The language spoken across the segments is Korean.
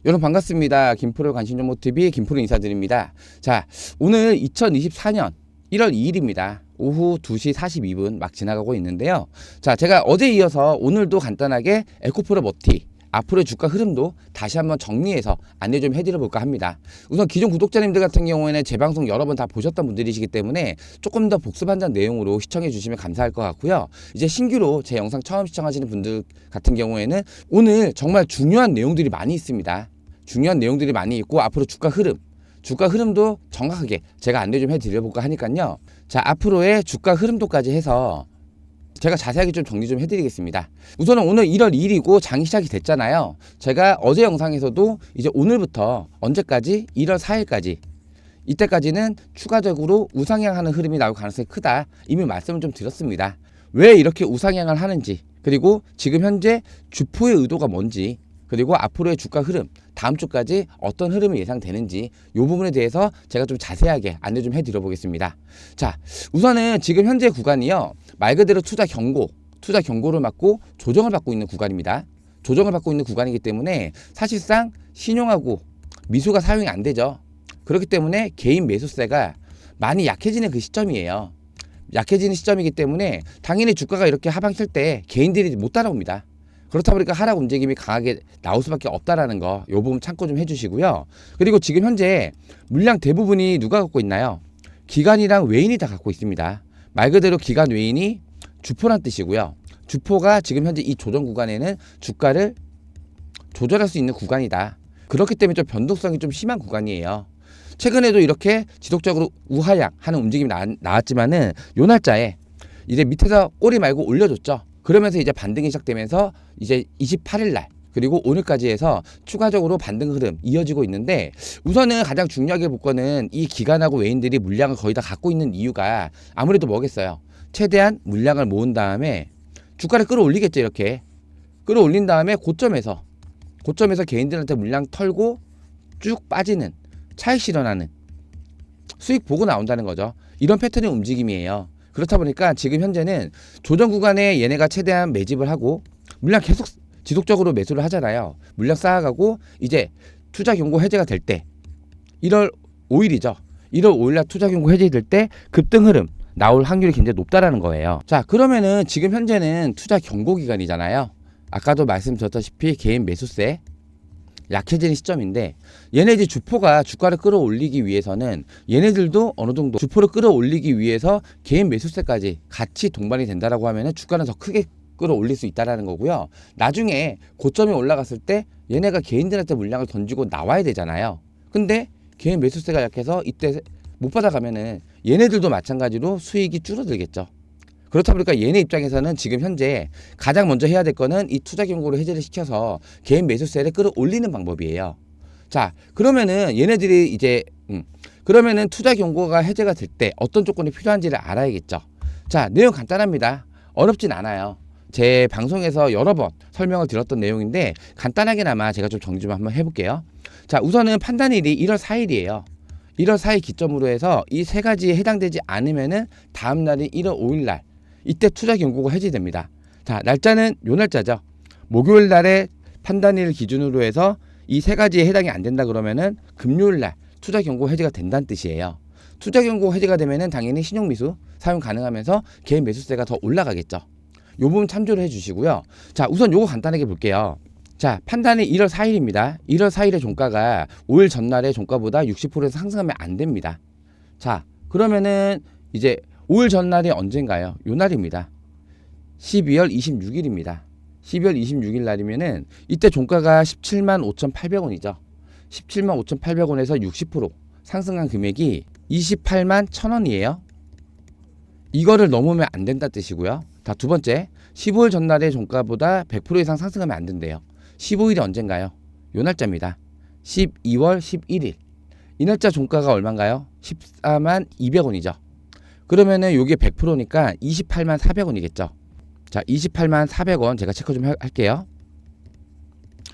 여러분 반갑습니다. 김프로 관심정보TV 김프로 인사드립니다. 자, 오늘 2024년 1월 2일입니다. 오후 2시 42분 막 지나가고 있는데요. 자, 제가 어제 이어서 오늘도 간단하게 에코프로 머티 앞으로의 주가 흐름도 다시 한번 정리해서 안내 좀 해드려 볼까 합니다. 우선 기존 구독자님들 같은 경우에는 제 방송 여러 번 다 보셨던 분들이시기 때문에 조금 더 복습한다는 내용으로 시청해 주시면 감사할 것 같고요. 이제 신규로 제 영상 처음 시청하시는 분들 같은 경우에는 오늘 정말 중요한 내용들이 많이 있습니다. 중요한 내용들이 많이 있고 앞으로 주가 흐름도 정확하게 제가 안내 좀 해드려 볼까 하니까요. 자, 앞으로의 주가 흐름도까지 해서 제가 자세하게 좀 정리 좀 해드리겠습니다. 우선은 오늘 1월 2일이고 장이 시작이 됐잖아요. 제가 어제 영상에서도 이제 오늘부터 언제까지 1월 4일까지 이때까지는 추가적으로 우상향하는 흐름이 나올 가능성이 크다, 이미 말씀을 좀 드렸습니다. 왜 이렇게 우상향을 하는지, 그리고 지금 현재 주포의 의도가 뭔지, 그리고 앞으로의 주가 흐름, 다음 주까지 어떤 흐름이 예상되는지 이 부분에 대해서 제가 좀 자세하게 안내 좀 해드려 보겠습니다. 자, 우선은 지금 현재 구간이요, 말 그대로 투자 경고를 맞고 조정을 받고 있는 구간입니다. 조정을 받고 있는 구간이기 때문에 사실상 신용하고 미수가 사용이 안 되죠. 그렇기 때문에 개인 매수세가 많이 약해지는 그 시점이에요. 약해지는 시점이기 때문에 당연히 주가가 이렇게 하방칠 때 개인들이 못 따라옵니다. 그렇다 보니까 하락 움직임이 강하게 나올 수밖에 없다라는 거, 이 부분 참고 좀 해주시고요. 그리고 지금 현재 물량 대부분이 누가 갖고 있나요? 기관이랑 외인이 다 갖고 있습니다. 말 그대로 기관 외인이 주포란 뜻이고요. 주포가 지금 현재 이 조정 구간에는 주가를 조절할 수 있는 구간이다. 그렇기 때문에 좀 변동성이 좀 심한 구간이에요. 최근에도 이렇게 지속적으로 우하향 하는 움직임이 나왔지만은 요 날짜에 이제 밑에서 꼬리 말고 올려줬죠. 그러면서 이제 반등이 시작되면서 이제 28일 날 그리고 오늘까지 해서 추가적으로 반등 흐름 이어지고 있는데, 우선은 가장 중요하게 볼 거는 이 기관하고 외인들이 물량을 거의 다 갖고 있는 이유가 아무래도 뭐겠어요? 최대한 물량을 모은 다음에 주가를 끌어올리겠죠. 이렇게 끌어올린 다음에 고점에서 개인들한테 물량 털고 쭉 빠지는, 차익 실현하는, 수익 보고 나온다는 거죠. 이런 패턴의 움직임이에요. 그렇다 보니까 지금 현재는 조정 구간에 얘네가 최대한 매집을 하고 물량 계속 지속적으로 매수를 하잖아요. 물량 쌓아가고 이제 투자 경고 해제가 될 때 1월 5일이죠. 1월 5일날 투자 경고 해제될 때 급등 흐름 나올 확률이 굉장히 높다라는 거예요. 자, 그러면은 지금 현재는 투자 경고 기간이잖아요. 아까도 말씀드렸다시피 개인 매수세 약해지는 시점인데, 얘네들 주포가 주가를 끌어올리기 위해서는 얘네들도 어느 정도 주포를 끌어올리기 위해서 개인 매수세까지 같이 동반이 된다라고 하면은 주가는 더 크게 끌어올릴 수 있다라는 거고요. 나중에 고점이 올라갔을 때 얘네가 개인들한테 물량을 던지고 나와야 되잖아요. 근데 개인 매수세가 약해서 이때 못 받아가면은 얘네들도 마찬가지로 수익이 줄어들겠죠. 그렇다 보니까 얘네 입장에서는 지금 현재 가장 먼저 해야 될 거는 이 투자 경고를 해제를 시켜서 개인 매수세를 끌어올리는 방법이에요. 자, 그러면은 얘네들이 이제 그러면은 투자 경고가 해제가 될 때 어떤 조건이 필요한지를 알아야겠죠. 자, 내용 간단합니다. 어렵진 않아요. 제 방송에서 여러 번 설명을 드렸던 내용인데 간단하게나마 제가 좀 정리 좀 한번 해볼게요. 자, 우선은 판단일이 1월 4일이에요. 1월 4일 기점으로 해서 이 세 가지에 해당되지 않으면은 다음 날이 1월 5일 날, 이때 투자 경고가 해제됩니다. 자, 날짜는 요 날짜죠. 목요일 날에 판단일 기준으로 해서 이 세 가지에 해당이 안 된다 그러면은 금요일 날 투자 경고 해제가 된다는 뜻이에요. 투자 경고 해제가 되면은 당연히 신용 미수 사용 가능하면서 개인 매수세가 더 올라가겠죠. 요 부분 참조를 해 주시고요. 자, 우선 요거 간단하게 볼게요. 자, 판단이 1월 4일입니다. 1월 4일의 종가가 5일 전날의 종가보다 60%에서 상승하면 안 됩니다. 자, 그러면은 이제 5일 전날이 언젠가요? 요 날입니다. 12월 26일입니다. 12월 26일 날이면은 이때 종가가 17만 5,800원이죠. 17만 5,800원에서 60% 상승한 금액이 28만 1,000원이에요. 이거를 넘으면 안 된다 뜻이고요. 자, 두 번째, 15일 전날의 종가보다 100% 이상 상승하면 안 된대요. 15일이 언젠가요? 요 날짜입니다. 12월 11일. 이 날짜 종가가 얼마인가요? 14만 200원이죠. 그러면은 요게 100%니까 28만 400원이겠죠. 자, 28만 400원 제가 체크 좀 할게요.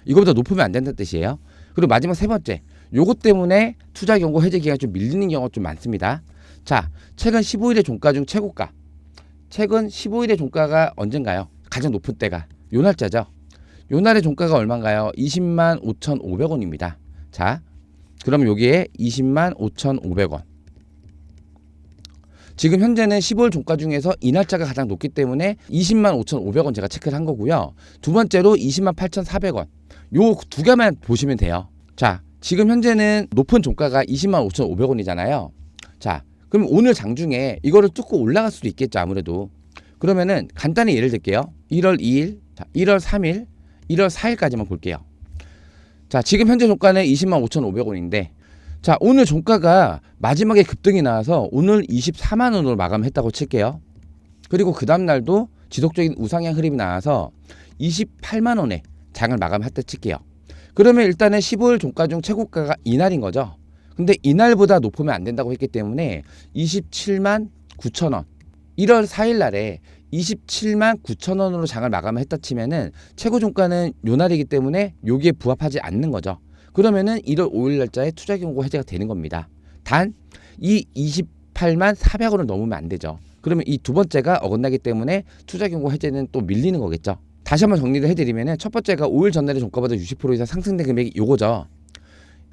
이거보다 높으면 안 된다는 뜻이에요. 그리고 마지막 세 번째, 요것 때문에 투자 경고 해제 기간이 좀 밀리는 경우가 좀 많습니다. 자, 최근 15일의 종가 중 최고가, 최근 15일의 종가가 언젠가요? 가장 높은 때가 요 날짜죠. 요날의 종가가 얼마인가요? 20만 5,500원입니다. 자, 그럼 여기에 20만 5,500원. 지금 현재는 15일 종가 중에서 이 날짜가 가장 높기 때문에 20만 5,500원 제가 체크를 한 거고요. 두 번째로 20만 8,400원. 요 두 개만 보시면 돼요. 자, 지금 현재는 높은 종가가 20만 5,500원이잖아요. 자, 그럼 오늘 장중에 이거를 뚫고 올라갈 수도 있겠죠, 아무래도. 그러면은 간단히 예를 들게요. 1월 2일, 자, 1월 3일, 1월 4일까지만 볼게요. 자, 지금 현재 종가는 20만 5,500원인데 자, 오늘 종가가 마지막에 급등이 나와서 오늘 24만 원으로 마감했다고 칠게요. 그리고 그 다음 날도 지속적인 우상향 흐름이 나와서 28만 원에 장을 마감했다 칠게요. 그러면 일단은 15일 종가 중 최고가가 이날인 거죠. 근데 이날보다 높으면 안 된다고 했기 때문에 27만 9천 원. 1월 4일 날에 27만 9천 원으로 장을 마감했다 치면은 최고 종가는 요 날이기 때문에 여기에 부합하지 않는 거죠. 그러면은 1월 5일 날짜에 투자 경고 해제가 되는 겁니다. 단 이 28만 400원을 넘으면 안 되죠. 그러면 이 두 번째가 어긋나기 때문에 투자 경고 해제는 또 밀리는 거겠죠. 다시 한번 정리를 해드리면은 첫 번째가 5일 전날의 종가보다 60% 이상 상승된 금액이 요거죠.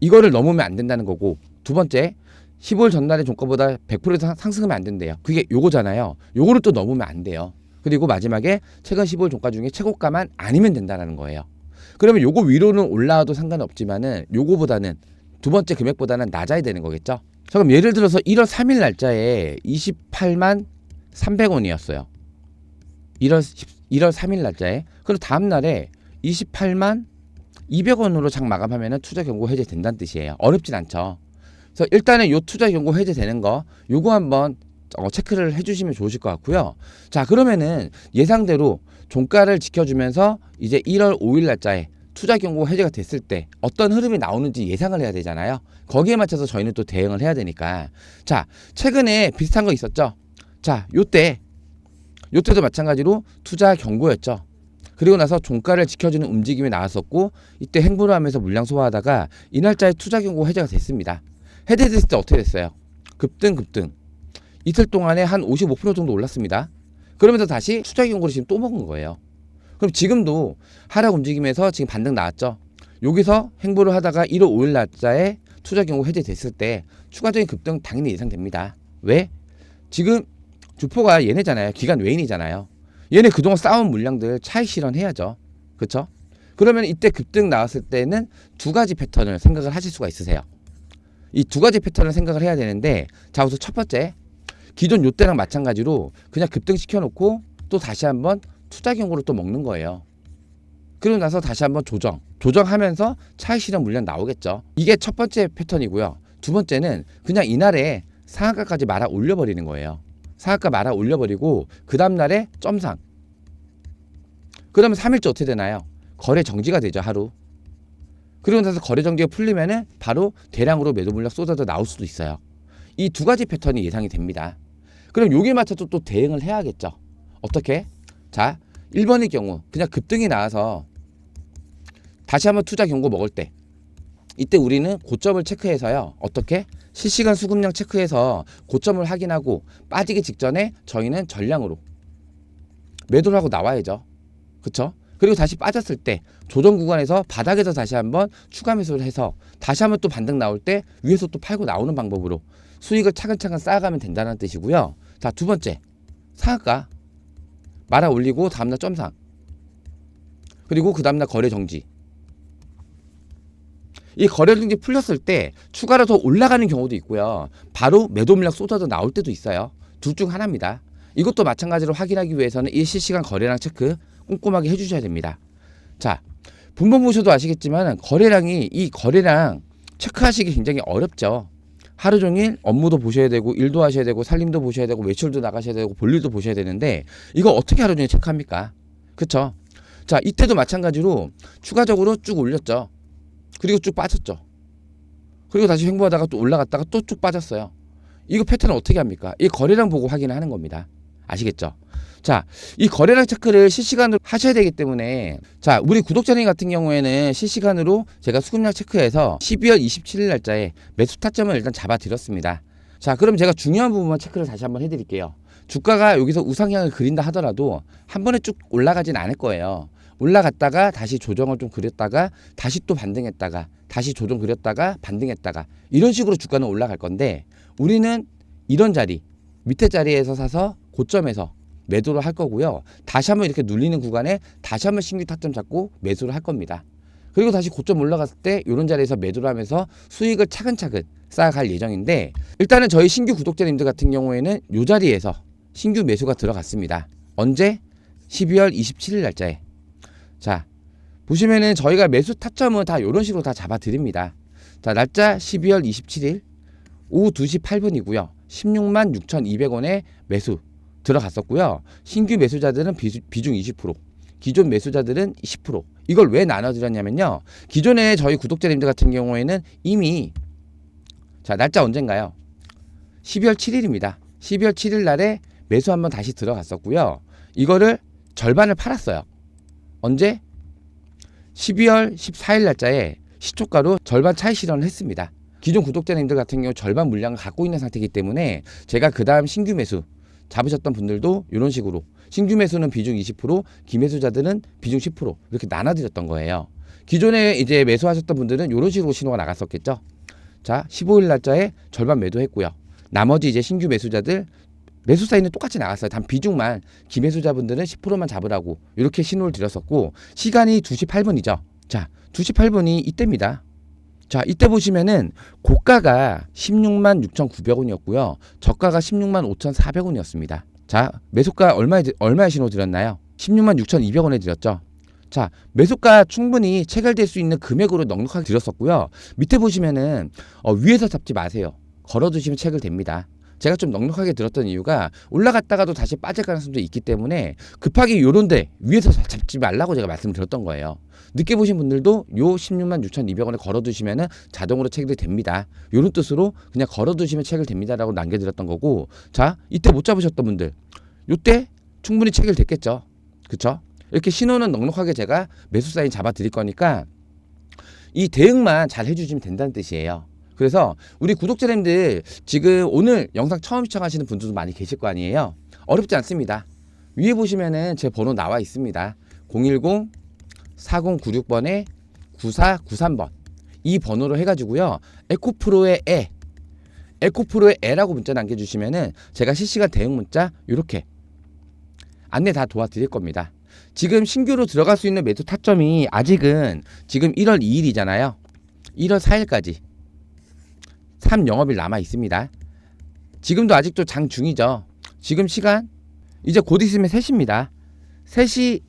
이거를 넘으면 안 된다는 거고, 두 번째 15일 전날의 종가보다 100% 이상 상승하면 안 된대요. 그게 요거잖아요. 요거를 또 넘으면 안 돼요. 그리고 마지막에 최근 15일 종가 중에 최고가만 아니면 된다는 거예요. 그러면 요거 위로는 올라와도 상관없지만은 요거보다는 두 번째 금액보다는 낮아야 되는 거겠죠. 자, 그럼 예를 들어서 1월 3일 날짜에 28만 300원이었어요. 1월 3일 날짜에. 그리고 다음 날에 28만 200원으로 장 마감하면은 투자 경고 해제 된다는 뜻이에요. 어렵진 않죠. 그래서 일단은 요 투자 경고 해제 되는 거 요거 한번 체크를 해주시면 좋으실 것 같고요. 자, 그러면은 예상대로 종가를 지켜주면서 이제 1월 5일 날짜에 투자 경고 해제가 됐을 때 어떤 흐름이 나오는지 예상을 해야 되잖아요. 거기에 맞춰서 저희는 또 대응을 해야 되니까. 자, 최근에 비슷한 거 있었죠. 자, 요때도 마찬가지로 투자 경고였죠. 그리고 나서 종가를 지켜주는 움직임이 나왔었고, 이때 행보를 하면서 물량 소화하다가 이 날짜에 투자 경고 해제가 됐습니다. 해제됐을 때 어떻게 됐어요? 급등. 이틀 동안에 한 55% 정도 올랐습니다. 그러면서 다시 투자 경고를 지금 또 먹은 거예요. 그럼 지금도 하락 움직임에서 지금 반등 나왔죠. 여기서 행보를 하다가 1월 5일 날짜에 투자 경고 해제됐을 때 추가적인 급등 당연히 예상됩니다. 왜? 지금 주포가 얘네잖아요. 기관 외인이잖아요. 얘네 그동안 쌓아온 물량들 차익 실현해야죠. 그렇죠? 그러면 이때 급등 나왔을 때는 두 가지 패턴을 생각을 하실 수가 있으세요. 이 두 가지 패턴을 생각을 해야 되는데, 자, 우선 첫 번째, 기존 요때랑 마찬가지로 그냥 급등시켜 놓고 또 다시 한번 투자 경고를 또 먹는 거예요. 그러고 나서 다시 한번 조정하면서 차익 실현 물량 나오겠죠. 이게 첫 번째 패턴이고요. 두 번째는 그냥 이날에 상한가까지 말아 올려버리는 거예요. 상한가 말아 올려버리고 그 다음날에 점상. 그러면 3일째 어떻게 되나요? 거래 정지가 되죠, 하루. 그리고 나서 거래 정지가 풀리면은 바로 대량으로 매도 물량 쏟아져 나올 수도 있어요. 이 두 가지 패턴이 예상이 됩니다. 그럼 여기에 맞춰서 또 대응을 해야겠죠. 어떻게? 자, 1번의 경우 그냥 급등이 나와서 다시 한번 투자 경고 먹을 때, 이때 우리는 고점을 체크해서요. 어떻게? 실시간 수급량 체크해서 고점을 확인하고 빠지기 직전에 저희는 전량으로 매도를 하고 나와야죠. 그쵸? 그리고 다시 빠졌을 때 조정 구간에서 바닥에서 다시 한번 추가 매수를 해서 다시 한번 또 반등 나올 때 위에서 또 팔고 나오는 방법으로 수익을 차근차근 쌓아가면 된다는 뜻이고요. 자, 두 번째, 상한가 말아 올리고 다음날 점상, 그리고 그 다음날 거래 정지. 이 거래 정지 풀렸을 때 추가로 더 올라가는 경우도 있고요. 바로 매도 물량 쏟아져 나올 때도 있어요. 둘 중 하나입니다. 이것도 마찬가지로 확인하기 위해서는 이 실시간 거래량 체크 꼼꼼하게 해주셔야 됩니다. 자, 분봉 보셔도 아시겠지만 이 거래량 체크하시기 굉장히 어렵죠. 하루 종일 업무도 보셔야 되고 일도 하셔야 되고 살림도 보셔야 되고 매출도 나가셔야 되고 볼일도 보셔야 되는데 이거 어떻게 하루 종일 체크합니까? 그쵸? 자, 이때도 마찬가지로 추가적으로 쭉 올렸죠. 그리고 쭉 빠졌죠. 그리고 다시 횡보하다가 또 올라갔다가 또 쭉 빠졌어요. 이거 패턴을 어떻게 합니까? 이 거래량 보고 확인을 하는 겁니다. 아시겠죠? 자, 이 거래량 체크를 실시간으로 하셔야 되기 때문에, 자, 우리 구독자님 같은 경우에는 실시간으로 제가 수급량 체크해서 12월 27일 날짜에 매수 타점을 일단 잡아드렸습니다. 자, 그럼 제가 중요한 부분만 체크를 다시 한번 해드릴게요. 주가가 여기서 우상향을 그린다 하더라도 한 번에 쭉 올라가진 않을 거예요. 올라갔다가 다시 조정을 좀 그렸다가 다시 또 반등했다가 다시 조정 그렸다가 반등했다가 이런 식으로 주가는 올라갈 건데, 우리는 이런 자리 밑에 자리에서 사서 고점에서 매도를 할 거고요. 다시 한번 이렇게 눌리는 구간에 다시 한번 신규 타점 잡고 매수를 할 겁니다. 그리고 다시 고점 올라갔을 때 이런 자리에서 매도를 하면서 수익을 차근차근 쌓아갈 예정인데, 일단은 저희 신규 구독자님들 같은 경우에는 이 자리에서 신규 매수가 들어갔습니다. 언제? 12월 27일 날짜에. 자, 보시면은 저희가 매수 타점은 다 이런 식으로 다 잡아 드립니다. 자, 날짜 12월 27일 오후 2시 8분이고요. 16만 6,200원에 매수 들어갔었고요. 신규 매수자들은 비중 20%, 기존 매수자들은 10%. 이걸 왜 나눠드렸냐면요. 기존에 저희 구독자님들 같은 경우에는 이미, 자, 날짜 언젠가요? 12월 7일입니다. 12월 7일 날에 매수 한번 다시 들어갔었고요. 이거를 절반을 팔았어요. 언제? 12월 14일 날짜에 시초가로 절반 차익 실현을 했습니다. 기존 구독자님들 같은 경우 절반 물량을 갖고 있는 상태이기 때문에 제가 그 다음 신규 매수 잡으셨던 분들도 이런 식으로 신규 매수는 비중 20%, 기매수자들은 비중 10% 이렇게 나눠드렸던 거예요. 기존에 이제 매수하셨던 분들은 이런 식으로 신호가 나갔었겠죠. 자, 15일 날짜에 절반 매도했고요. 나머지 이제 신규 매수자들 매수 사인은 똑같이 나갔어요. 단 비중만 기매수자분들은 10%만 잡으라고 이렇게 신호를 드렸었고, 시간이 2시 8분이죠. 자, 2시 8분이 이때입니다. 자, 이때 보시면은 고가가 16만 6,900원이었고요. 저가가 16만 5,400원이었습니다. 자, 매수가 얼마에 신호 드렸나요? 16만 6,200원에 드렸죠. 자, 매수가 충분히 체결될 수 있는 금액으로 넉넉하게 드렸었고요. 밑에 보시면은 위에서 잡지 마세요. 걸어두시면 체결됩니다. 제가 좀 넉넉하게 들었던 이유가 올라갔다가도 다시 빠질 가능성도 있기 때문에 급하게 요런데 위에서 잡지 말라고 제가 말씀드렸던 거예요. 늦게 보신 분들도 요 16만 6,200원에 걸어두시면은 자동으로 체결이 됩니다. 요런 뜻으로 그냥 걸어두시면 체결됩니다라고 남겨드렸던 거고, 자, 이때 못 잡으셨던 분들 요때 충분히 체결됐겠죠. 그쵸? 이렇게 신호는 넉넉하게 제가 매수 사인 잡아 드릴 거니까 이 대응만 잘 해주시면 된다는 뜻이에요. 그래서 우리 구독자님들 지금 오늘 영상 처음 시청하시는 분들도 많이 계실 거 아니에요. 어렵지 않습니다. 위에 보시면은 제 번호 나와 있습니다. 010-4096번에 9493번 이 번호로 해가지고요. 에코프로의 에라고 문자 남겨주시면은 제가 실시간 대응 문자 이렇게 안내 다 도와드릴 겁니다. 지금 신규로 들어갈 수 있는 매수 타점이 아직은 지금 1월 2일이잖아요. 1월 4일까지 3영업일 남아 있습니다. 지금도 아직도 장 중이죠. 지금 시간 이제 곧 있으면 3시입니다. 3시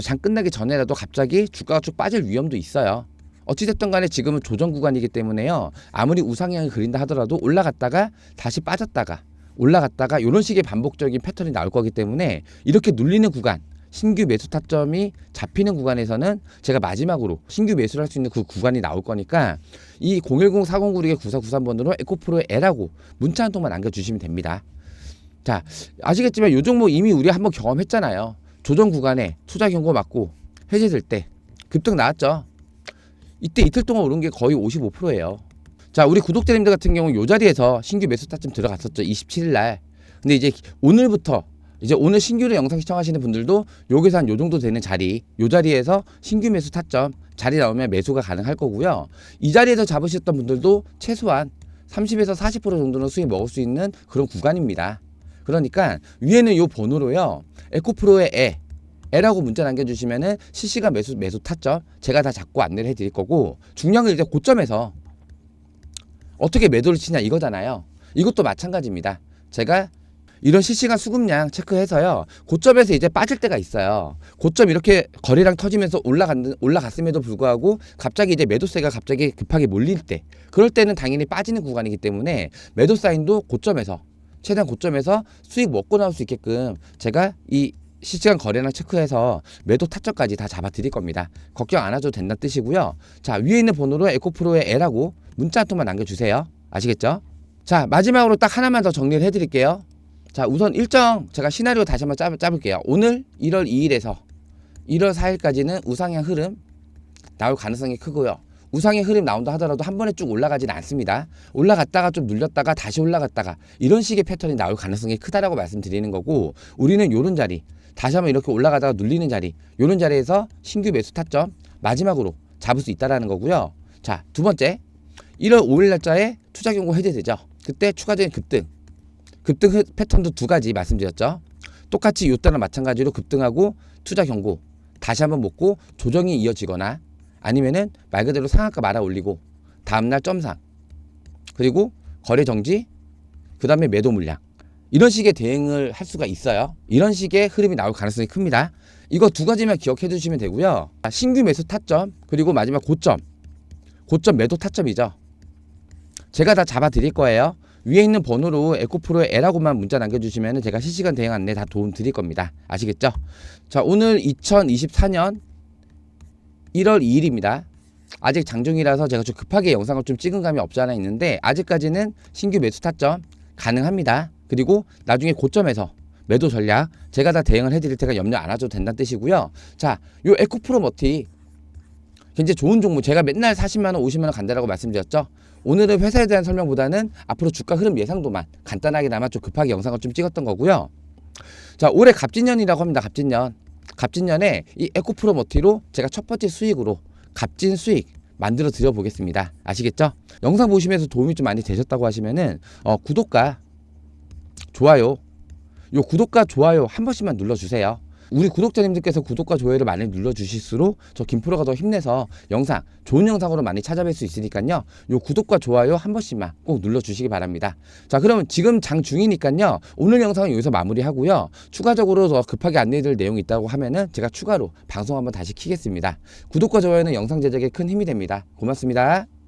장 끝나기 전에라도 갑자기 주가가 쭉 빠질 위험도 있어요. 어찌됐든 간에 지금은 조정 구간이기 때문에요. 아무리 우상향을 그린다 하더라도 올라갔다가 다시 빠졌다가 올라갔다가 이런 식의 반복적인 패턴이 나올 거기 때문에 이렇게 눌리는 구간, 신규 매수 타점이 잡히는 구간에서는 제가 마지막으로 신규 매수를 할 수 있는 그 구간이 나올 거니까 이 010-4096-9493번으로 에코프로의 L라고 문자 한 통만 남겨주시면 됩니다. 자, 아시겠지만 요 종목 이미 우리 한번 경험했잖아요. 조정 구간에 투자 경고 맞고 해제될 때 급등 나왔죠. 이때 이틀 동안 오른 게 거의 55%예요. 자, 우리 구독자님들 같은 경우 요 자리에서 신규 매수 타점 들어갔었죠. 27일 날. 근데 이제 오늘부터 이제 오늘 신규로 영상 시청하시는 분들도 여기서 한 요 정도 되는 자리, 요 자리에서 신규 매수 타점 자리 나오면 매수가 가능할 거고요. 이 자리에서 잡으셨던 분들도 최소한 30에서 40% 정도는 수익 먹을 수 있는 그런 구간입니다. 그러니까 위에는 요 번호로요. 에코프로의 E라고 문자 남겨주시면은 실시간 매수 타점 제가 다 잡고 안내를 해드릴 거고, 중요한 건 이제 고점에서 어떻게 매도를 치냐 이거잖아요. 이것도 마찬가지입니다. 제가 이런 실시간 수급량 체크해서요. 고점에서 이제 빠질 때가 있어요. 고점 이렇게 거래량 터지면서 올라갔음에도 불구하고 갑자기 이제 매도세가 갑자기 급하게 몰릴 때, 그럴 때는 당연히 빠지는 구간이기 때문에 매도 사인도 고점에서 최대한 고점에서 수익 먹고 나올 수 있게끔 제가 이 실시간 거래량 체크해서 매도 타점까지 다 잡아 드릴 겁니다. 걱정 안 하셔도 된다는 뜻이고요. 자, 위에 있는 번호로 에코프로의 L하고 문자 한 통만 남겨주세요. 아시겠죠? 자, 마지막으로 딱 하나만 더 정리를 해드릴게요. 자, 우선 일정 제가 시나리오 다시 한번 짜볼게요. 오늘 1월 2일에서 1월 4일까지는 우상향 흐름 나올 가능성이 크고요. 우상향 흐름 나온다 하더라도 한 번에 쭉 올라가지는 않습니다. 올라갔다가 좀 눌렸다가 다시 올라갔다가 이런 식의 패턴이 나올 가능성이 크다라고 말씀드리는 거고, 우리는 요런 자리 다시 한번 이렇게 올라가다가 눌리는 자리, 요런 자리에서 신규 매수 타점 마지막으로 잡을 수 있다라는 거고요. 자, 두 번째, 1월 5일 날짜에 투자 경고 해제되죠. 그때 추가적인 급등 패턴도 두 가지 말씀드렸죠. 똑같이 요때랑 마찬가지로 급등하고 투자 경고 다시 한번 먹고 조정이 이어지거나 아니면은 말 그대로 상한가 말아 올리고 다음날 점상 그리고 거래 정지 그 다음에 매도 물량 이런 식의 대응을 할 수가 있어요. 이런 식의 흐름이 나올 가능성이 큽니다. 이거 두 가지만 기억해 주시면 되고요. 신규 매수 타점 그리고 마지막 고점 매도 타점이죠. 제가 다 잡아 드릴 거예요. 위에 있는 번호로 에코프로에 L하고만 문자 남겨주시면 제가 실시간 대응 안내 다 도움 드릴 겁니다. 아시겠죠? 자, 오늘 2024년 1월 2일입니다. 아직 장중이라서 제가 좀 급하게 영상을 좀 찍은 감이 없지 않아 있는데 아직까지는 신규 매수 타점 가능합니다. 그리고 나중에 고점에서 매도 전략 제가 다 대응을 해드릴 테니까 염려 안 하셔도 된다는 뜻이고요. 자, 요 에코프로 머티 굉장히 좋은 종목 제가 맨날 40만원 50만원 간다라고 말씀드렸죠. 오늘은 회사에 대한 설명보다는 앞으로 주가 흐름 예상도만 간단하게나마 좀 급하게 영상을 좀 찍었던 거고요. 자, 올해 갑진년이라고 합니다. 갑진년에 이 에코프로 머티로 제가 첫 번째 수익으로 갑진 수익 만들어 드려 보겠습니다. 아시겠죠? 영상 보시면서 도움이 좀 많이 되셨다고 하시면은 구독과 좋아요 구독과 좋아요 한 번씩만 눌러주세요. 우리 구독자님들께서 구독과 좋아요를 많이 눌러주실수록 저 김프로가 더 힘내서 영상 좋은 영상으로 많이 찾아뵐 수 있으니까요. 요 구독과 좋아요 한 번씩만 꼭 눌러주시기 바랍니다. 자, 그러면 지금 장 중이니까요. 오늘 영상은 여기서 마무리하고요. 추가적으로 더 급하게 안내드릴 내용이 있다고 하면은 제가 추가로 방송 한번 다시 키겠습니다. 구독과 좋아요는 영상 제작에 큰 힘이 됩니다. 고맙습니다.